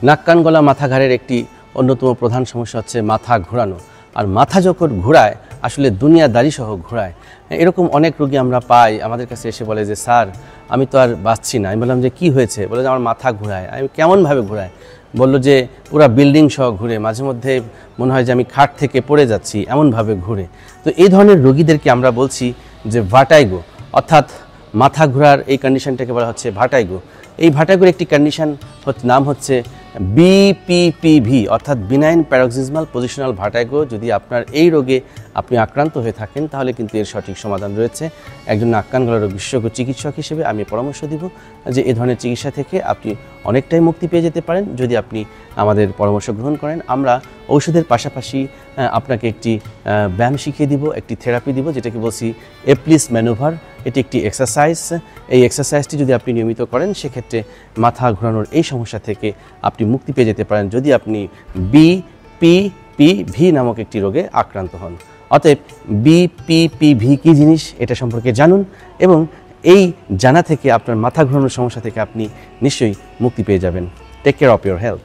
নাক কান গলা মাথা ঘাড়ের একটি অন্যতম প্রধান সমস্যা হচ্ছে মাথা ঘোরানো। আর মাথা যখন ঘোরায় আসলে দুনিয়াদারি সহ ঘোরায়। এরকম অনেক রোগী আমরা পাই, আমাদের কাছে এসে বলে যে স্যার আমি তো আর বাঁচছি না। আমি বললাম যে কী হয়েছে? বলে যে আমার মাথা ঘোরায়। আমি কেমনভাবে ঘোরায়? বললো যে পুরা বিল্ডিং সহ ঘুরে, মাঝে মধ্যে মনে হয় যে আমি খাট থেকে পড়ে যাচ্ছি, এমনভাবে ঘুরে। তো এই ধরনের রোগীদেরকে আমরা বলছি যে ভার্টাইগো, অর্থাৎ মাথা ঘোরার এই কন্ডিশনটাকে বলা হচ্ছে ভার্টাইগো। এই ভার্টাইগোর একটি কন্ডিশন নাম হচ্ছে বিপিপিভি, অর্থাৎ বিনাইন প্যারক্সিসমাল পজিশনাল ভার্টাইগো। যদি আপনার এই রোগে আপনি আক্রান্ত হয়ে থাকেন তাহলে কিন্তু এর সঠিক সমাধান রয়েছে। একজন নাক কান গলা রোগ বিশেষজ্ঞ চিকিৎসক হিসেবে আমি পরামর্শ দিব যে এই ধরনের চিকিৎসা থেকে আপনি অনেকটাই মুক্তি পেয়ে যেতে পারেন যদি আপনি আমাদের পরামর্শ গ্রহণ করেন। আমরা ঔষধের পাশাপাশি আপনাকে একটি ব্যায়াম শিখিয়ে দিব, একটি থেরাপি দিব, যেটাকে বলছি এপ্লিস ম্যানুভার। এটি একটি এক্সারসাইজ। এই এক্সারসাইজটি যদি আপনি নিয়মিত করেন সেক্ষেত্রে মাথা ঘোরানোর এই সমস্যা থেকে আপনি মুক্তি পেয়ে যেতে পারেন যদি আপনি বিপিপিভি নামক একটি রোগে আক্রান্ত হন। অতএব বিপিপিভি কী জিনিস এটা সম্পর্কে জানুন এবং এই জানা থেকে আপনার মাথা ঘোরানোর সমস্যা থেকে আপনি নিশ্চয়ই মুক্তি পেয়ে যাবেন। Take care of your health.